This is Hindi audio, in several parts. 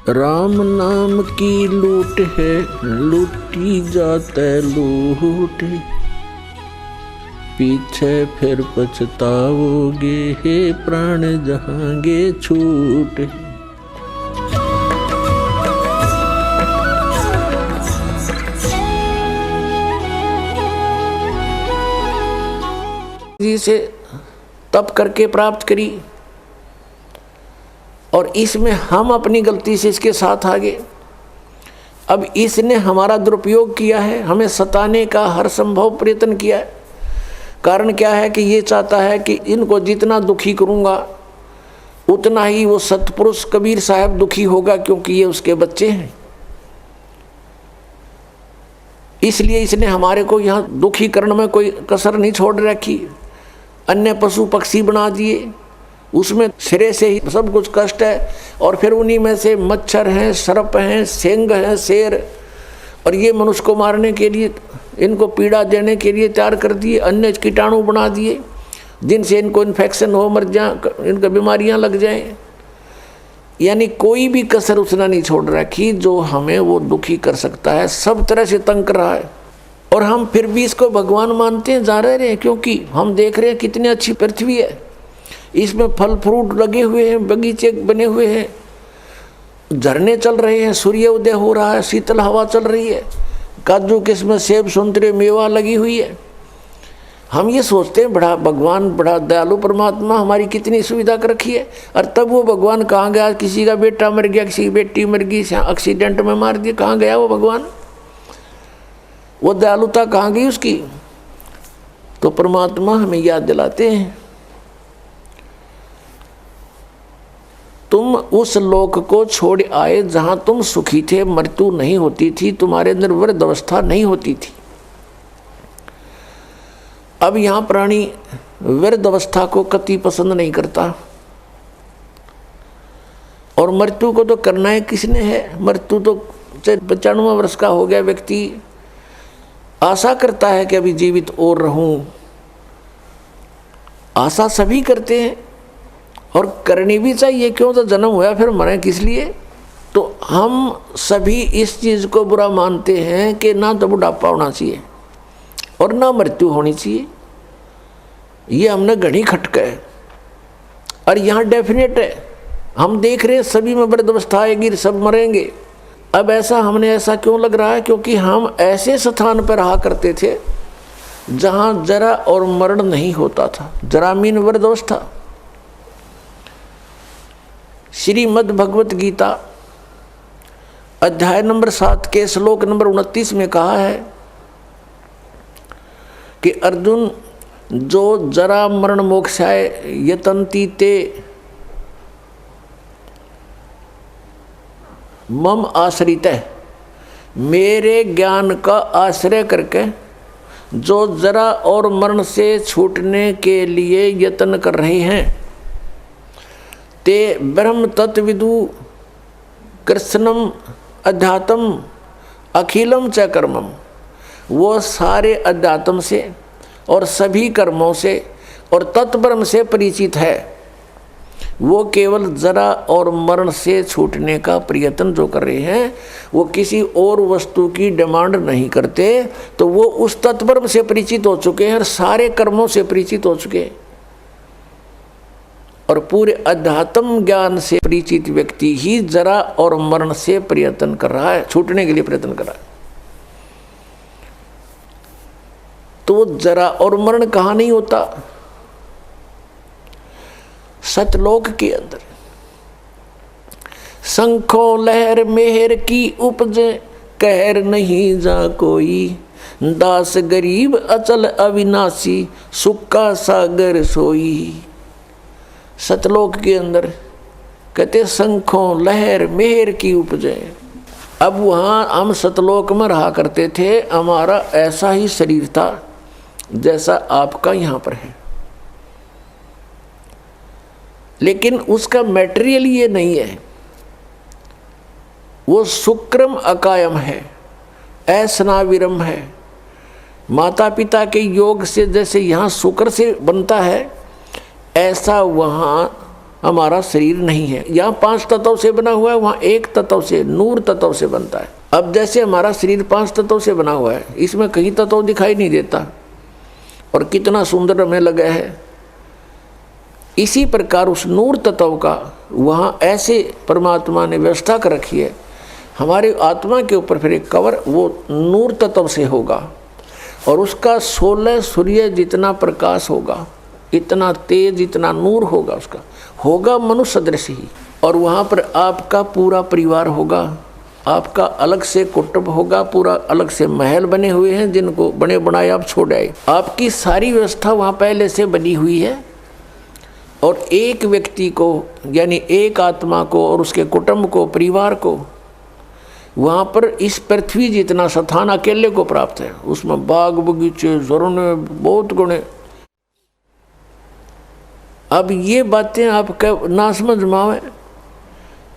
राम नाम की लूट है, लूटी जाते लूट, पीछे फिर पछताओगे, हे प्राण जहांगे छूट। जी से तप करके प्राप्त करी और इसमें हम अपनी गलती से इसके साथ आ गए। अब इसने हमारा दुरुपयोग किया है, हमें सताने का हर संभव प्रयत्न किया है। कारण क्या है कि ये चाहता है कि इनको जितना दुखी करूँगा उतना ही वो सतपुरुष कबीर साहब दुखी होगा, क्योंकि ये उसके बच्चे हैं। इसलिए इसने हमारे को यहाँ दुखी करने में कोई कसर नहीं छोड़ रखी। अन्य पशु पक्षी बना दिए, उसमें सिरे से ही सब कुछ कष्ट है। और फिर उन्हीं में से मच्छर हैं, सर्प हैं, सिंह हैं, शेर, और ये मनुष्य को मारने के लिए, इनको पीड़ा देने के लिए तैयार कर दिए। अन्य कीटाणु बना दिए जिनसे इनको इन्फेक्शन हो, मर जाए, इनको बीमारियां लग जाएं। यानी कोई भी कसर उसने नहीं छोड़ रखी जो हमें वो दुखी कर सकता है। सब तरह से तंग कर रहा है और हम फिर भी इसको भगवान मानते हैं, जा रहे हैं, क्योंकि हम देख रहे हैं कितनी अच्छी पृथ्वी है, इसमें फल फ्रूट लगे हुए हैं, बगीचे बने हुए हैं, झरने चल रहे हैं, सूर्य उदय हो रहा है, शीतल हवा चल रही है, काजू किस्म सेब संतरे मेवा लगी हुई है। हम ये सोचते हैं बड़ा भगवान, बड़ा दयालु परमात्मा, हमारी कितनी सुविधा कर रखी है। और तब वो भगवान कहाँ गया? किसी का बेटा मर गया, किसी की बेटी मर गई, एक्सीडेंट में मार दिया, कहाँ गया वो भगवान? वो दयालुता कहाँ गई उसकी? तो परमात्मा हमें याद दिलाते हैं, तुम उस लोक को छोड़ आए जहां तुम सुखी थे, मृत्यु नहीं होती थी, तुम्हारे अंदर वृद्ध अवस्था नहीं होती थी। अब यहां प्राणी वृद्ध अवस्था को कति पसंद नहीं करता, और मृत्यु को तो करना है किसने है? मृत्यु तो 95 वर्ष का हो गया व्यक्ति आशा करता है कि अभी जीवित और रहूं। आशा सभी करते हैं और करनी भी चाहिए, क्यों? तो जन्म हुआ फिर मरे किस लिए? तो हम सभी इस चीज़ को बुरा मानते हैं कि ना तो बुढ़ापा होना चाहिए और ना मृत्यु होनी चाहिए। ये हमने घड़ी खटका है और यहाँ डेफिनेट है, हम देख रहे हैं सभी में वृद्ध अवस्था आएगी, सब मरेंगे। अब ऐसा हमने ऐसा क्यों लग रहा है? क्योंकि हम ऐसे स्थान पर रहा करते थे जहाँ जरा और मरण नहीं होता था। जरा मीन वृद्ध अवस्था। श्रीमद् भगवत गीता अध्याय नंबर 7 के श्लोक नंबर 29 में कहा है कि अर्जुन, जो जरा मरण मोक्षाय यतन्ति ते मम आश्रित है, मेरे ज्ञान का आश्रय करके जो जरा और मरण से छूटने के लिए यत्न कर रहे हैं, ते ब्रह्म तत्विदु कृष्णम अध्यात्म अखिलम च कर्मम, वो सारे अध्यात्म से और सभी कर्मों से और तत्ब्रह्म से परिचित है। वो केवल जरा और मरण से छूटने का प्रयत्न जो कर रहे हैं, वो किसी और वस्तु की डिमांड नहीं करते, तो वो उस तत्ब्रह्म से परिचित हो चुके हैं और सारे कर्मों से परिचित हो चुके हैं। और पूरे अध्यात्म ज्ञान से परिचित व्यक्ति ही जरा और मरण से प्रयत्न कर रहा है, छूटने के लिए प्रयत्न कर रहा है। तो जरा और मरण कहाँ नहीं होता? सतलोक के अंदर। शंखों लहर मेहर की उपज, कहर नहीं जा कोई, दास गरीब अचल अविनाशी, सुख का सागर सोई। सतलोक के अंदर कहते शंखों लहर मेहर की उपजे। अब वहाँ हम सतलोक में रहा करते थे, हमारा ऐसा ही शरीर था जैसा आपका यहाँ पर है, लेकिन उसका मटेरियल ये नहीं है। वो शुक्रम अकायम है, ऐसनाविरम है। माता पिता के योग से जैसे यहाँ शुक्र से बनता है, ऐसा वहाँ हमारा शरीर नहीं है। यहाँ 5 तत्व से बना हुआ है, वहाँ 1 तत्व से, नूर तत्व से बनता है। अब जैसे हमारा शरीर 5 तत्व से बना हुआ है, इसमें कहीं तत्व दिखाई नहीं देता और कितना सुंदर हमें लगा है। इसी प्रकार उस नूर तत्व का वहाँ ऐसे परमात्मा ने व्यवस्था कर रखी है, हमारी आत्मा के ऊपर फिर एक कवर वो नूर तत्व से होगा और उसका 16 सूर्य जितना प्रकाश होगा, इतना तेज, इतना नूर होगा, उसका होगा मनुष्य सदृश ही। और वहाँ पर आपका पूरा परिवार होगा, आपका अलग से कुटुंब होगा, पूरा अलग से महल बने हुए हैं जिनको बने बनाए आप छोड़ आए। आपकी सारी व्यवस्था वहाँ पहले से बनी हुई है और एक व्यक्ति को यानी एक आत्मा को और उसके कुटुंब को, परिवार को वहाँ पर इस पृथ्वी जितना स्थान अकेले को प्राप्त है। उसमें बाग बगीचे, झरने, बहुत गुणे। अब ये बातें आपका ना समझ में आवे।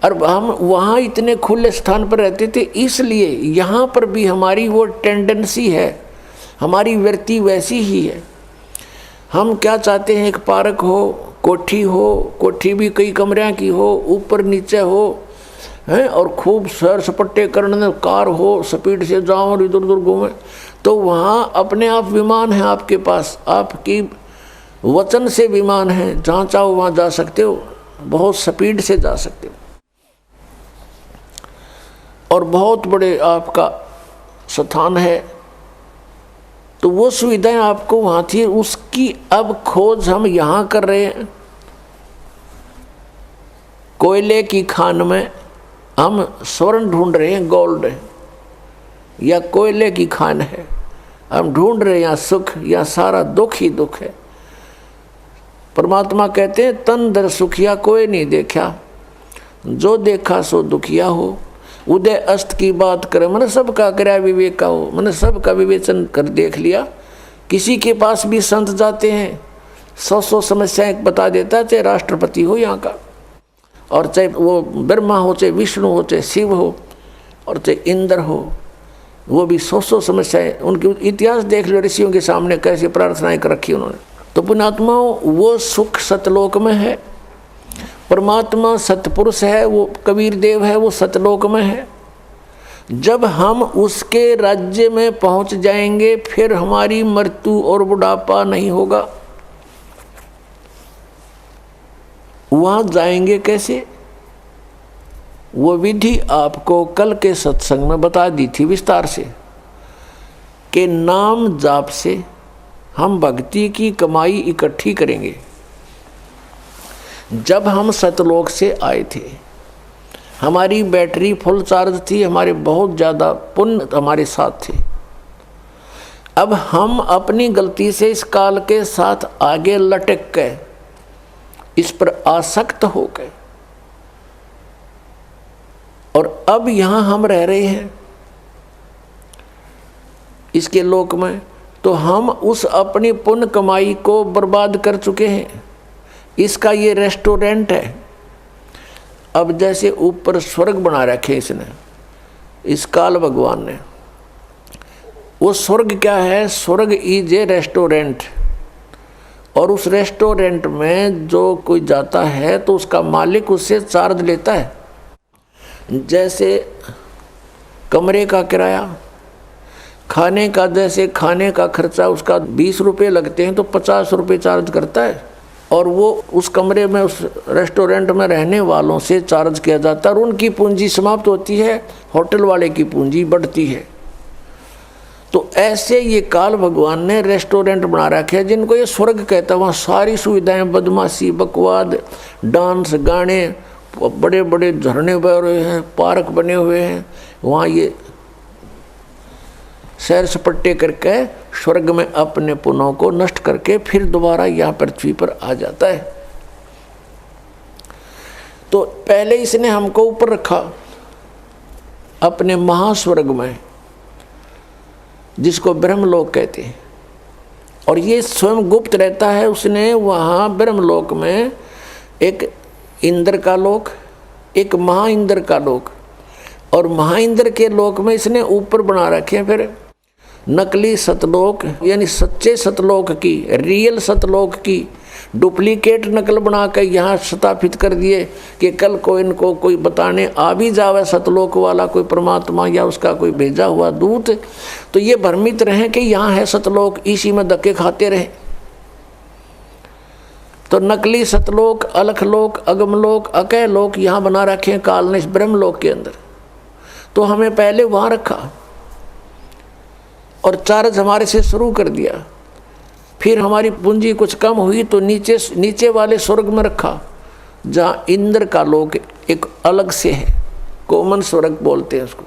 और हम वहाँ इतने खुले स्थान पर रहते थे, इसलिए यहाँ पर भी हमारी वो टेंडेंसी है, हमारी वृत्ति वैसी ही है। हम क्या चाहते हैं, एक पार्क हो, कोठी हो, कोठी भी कई कमरों की हो, ऊपर नीचे हो हैं, और खूब सैर सपट्टे करने, कार हो, स्पीड से जाओ और इधर उधर घूमें। तो वहाँ अपने आप विमान है आपके पास, आपकी वचन से विमान है, जहाँ चाहो वहाँ जा सकते हो, बहुत स्पीड से जा सकते हो और बहुत बड़े आपका स्थान है। तो वो सुविधाएं आपको वहाँ थी, उसकी अब खोज हम यहाँ कर रहे हैं। कोयले की खान में हम स्वर्ण ढूंढ रहे हैं, गोल्ड, या कोयले की खान है, हम ढूंढ रहे हैं यहाँ सुख, या सारा दुख ही दुख है। परमात्मा कहते हैं तन दर सुखिया कोई नहीं देखा, जो देखा सो दुखिया हो। उदय अस्त की बात करे, मैंने सबका करया विवेक का हो, मैंने सबका विवेचन कर देख लिया। किसी के पास भी संत जाते हैं, 100 समस्याएं बता देता है, चाहे राष्ट्रपति हो यहाँ का, और चाहे वो ब्रह्मा हो, चाहे विष्णु हो, चाहे शिव हो, और चाहे इंद्र हो, वो भी 100 समस्याएं, उनके इतिहास देख लो, ऋषियों के सामने कैसी प्रार्थनाएं कर रखी उन्होंने। तो पुण्यात्माओं, वो सुख सतलोक में है। परमात्मा सतपुरुष है, वो कबीर देव है, वो सतलोक में है। जब हम उसके राज्य में पहुंच जाएंगे, फिर हमारी मृत्यु और बुढ़ापा नहीं होगा। वहां जाएंगे कैसे, वो विधि आपको कल के सत्संग में बता दी थी विस्तार से, कि नाम जाप से हम भक्ति की कमाई इकट्ठी करेंगे। जब हम सतलोक से आए थे, हमारी बैटरी फुल चार्ज थी, हमारे बहुत ज़्यादा पुण्य हमारे साथ थे। अब हम अपनी गलती से इस काल के साथ आगे लटक गए, इस पर आसक्त हो गए, और अब यहाँ हम रह रहे हैं इसके लोक में, तो हम उस अपनी पुण्य कमाई को बर्बाद कर चुके हैं। इसका ये रेस्टोरेंट है। अब जैसे ऊपर स्वर्ग बना रखे इसने, इस काल भगवान ने, वो स्वर्ग क्या है, स्वर्ग इज ए रेस्टोरेंट। और उस रेस्टोरेंट में जो कोई जाता है तो उसका मालिक उससे चार्ज लेता है। जैसे कमरे का किराया, खाने का, जैसे खाने का खर्चा उसका 20 रुपये लगते हैं तो 50 रुपये चार्ज करता है, और वो उस कमरे में, उस रेस्टोरेंट में रहने वालों से चार्ज किया जाता है, और उनकी पूंजी समाप्त होती है, होटल वाले की पूंजी बढ़ती है। तो ऐसे ये काल भगवान ने रेस्टोरेंट बना रखे हैं जिनको ये स्वर्ग कहता है। वहाँ सारी सुविधाएं, बदमाशी, बकवाद, डांस, गाने, बड़े बड़े झरने बह रहे हैं, पार्क बने हुए हैं, वहाँ ये सैर सपट्टे करके स्वर्ग में अपने पुण्यों को नष्ट करके फिर दोबारा यहाँ पृथ्वी पर आ जाता है। तो पहले इसने हमको ऊपर रखा अपने महास्वर्ग में, जिसको ब्रह्मलोक कहते हैं, और ये स्वयं गुप्त रहता है। उसने वहाँ ब्रह्मलोक में एक इंद्र का लोक, एक महाइंद्र का लोक, और महाइंद्र के लोक में इसने ऊपर बना रखे हैं फिर नकली सतलोक, यानी सच्चे सतलोक की, रियल सतलोक की डुप्लीकेट नकल बना कर यहाँ स्थापित कर दिए कि कल को इनको कोई बताने आ भी जावे सतलोक वाला कोई परमात्मा या उसका कोई भेजा हुआ दूत, तो ये भ्रमित रहे कि यहाँ है सतलोक, इसी में धक्के खाते रहे। तो नकली सतलोक, अलखलोक, अगमलोक, अकय लोक यहाँ बना रखे हैं काल ने इस ब्रह्मलोक के अंदर। तो हमें पहले वहाँ रखा और चार्ज हमारे से शुरू कर दिया। फिर हमारी पूंजी कुछ कम हुई तो नीचे वाले स्वर्ग में रखा, जहाँ इंद्र का लोक एक अलग से है, कोमन स्वर्ग बोलते हैं उसको।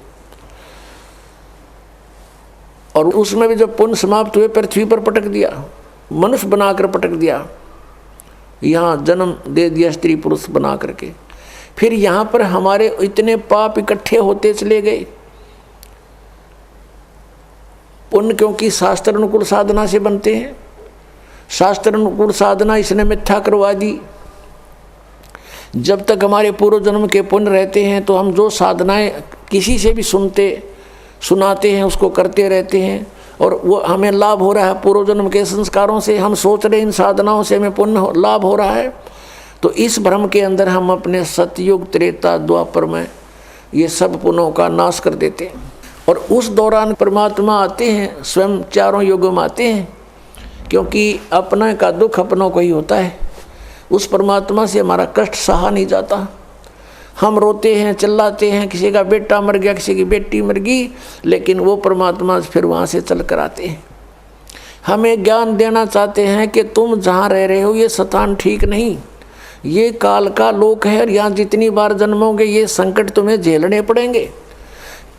और उसमें भी जब पुण्य समाप्त हुए पृथ्वी पर पटक दिया, मनुष्य बनाकर पटक दिया, यहाँ जन्म दे दिया स्त्री पुरुष बना करके। फिर यहाँ पर हमारे इतने पाप इकट्ठे होते चले गए। पुण्य क्योंकि शास्त्र अनुकूल साधना से बनते हैं, शास्त्र अनुकूल साधना इसने मिथ्या करवा दी। जब तक हमारे पूर्व जन्म के पुण्य रहते हैं तो हम जो साधनाएं किसी से भी सुनाते हैं उसको करते रहते हैं, और वो हमें लाभ हो रहा है पूर्व जन्म के संस्कारों से। हम सोच रहे इन साधनाओं से हमें पुण्य लाभ हो रहा है, तो इस भ्रम के अंदर हम अपने सतयुग त्रेता द्वापर में ये सब पुण्यों का नाश कर देते हैं। और उस दौरान परमात्मा आते हैं, स्वयं चारों युगों में आते हैं, क्योंकि अपने का दुख अपनों को ही होता है। उस परमात्मा से हमारा कष्ट सहा नहीं जाता। हम रोते हैं, चिल्लाते हैं, किसी का बेटा मर गया, किसी की बेटी मर गई, लेकिन वो परमात्मा फिर वहाँ से चल कर आते हैं। हमें ज्ञान देना चाहते हैं कि तुम जहाँ रह रहे हो ये स्थान ठीक नहीं, ये काल का लोक है, और यहाँ जितनी बार जन्मोगे ये संकट तुम्हें झेलने पड़ेंगे।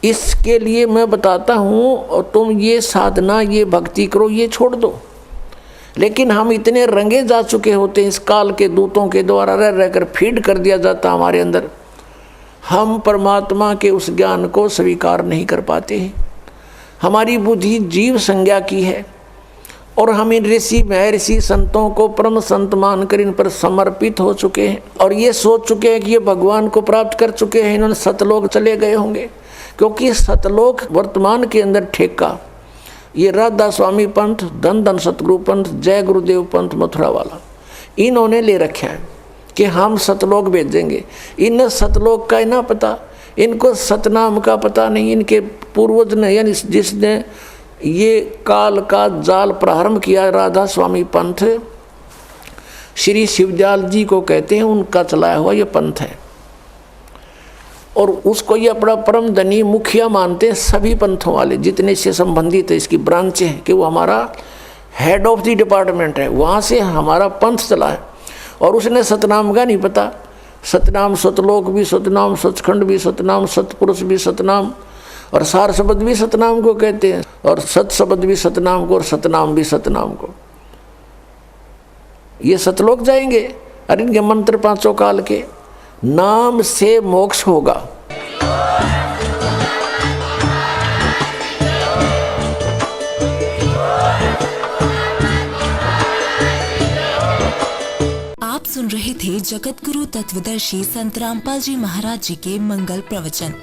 इसके लिए मैं बताता हूँ, और तुम ये साधना, ये भक्ति करो, ये छोड़ दो। लेकिन हम इतने रंगे जा चुके होते हैं, इस काल के दूतों के द्वारा रह रहकर फीड कर दिया जाता हमारे अंदर, हम परमात्मा के उस ज्ञान को स्वीकार नहीं कर पाते हैं। हमारी बुद्धि जीव संज्ञा की है, और हम इन ऋषि महर्षि संतों को परम संत मानकर इन पर समर्पित हो चुके हैं, और ये सोच चुके हैं कि ये भगवान को प्राप्त कर चुके हैं, इन्होंने सतलोक चले गए होंगे। क्योंकि सतलोक वर्तमान के अंदर ठेका ये राधा स्वामी पंथ, धन धन सतगुरु पंथ, जय गुरुदेव पंथ मथुरा वाला, इन्होंने ले रखा है कि हम सतलोक भेजेंगे। इन सतलोक का ना पता, इनको सतनाम का पता नहीं। इनके पूर्वज ने, यानी जिसने ये काल का जाल प्रारंभ किया, राधा स्वामी पंथ श्री शिवदयाल जी को कहते हैं, उनका चलाया हुआ ये पंथ है। और उसको ये अपना परम धनी मुखिया मानते हैं सभी पंथों वाले, जितने से संबंधित है इसकी ब्रांचें हैं, कि वो हमारा हेड ऑफ द डिपार्टमेंट है, वहाँ से हमारा पंथ चला है। और उसने सतनाम का नहीं पता। सतनाम सतलोक भी सतनाम, सचखंड भी सतनाम, सतपुरुष भी सतनाम, और सार शब्द भी सतनाम को कहते हैं, और सत शब्द भी सतनाम को, और सतनाम भी सतनाम को। ये सतलोक जाएंगे। अरे इनके मंत्र पांचों काल के, नाम से मोक्ष होगा। आप सुन रहे थे जगत गुरु तत्वदर्शी संत रामपाल जी महाराज जी के मंगल प्रवचन।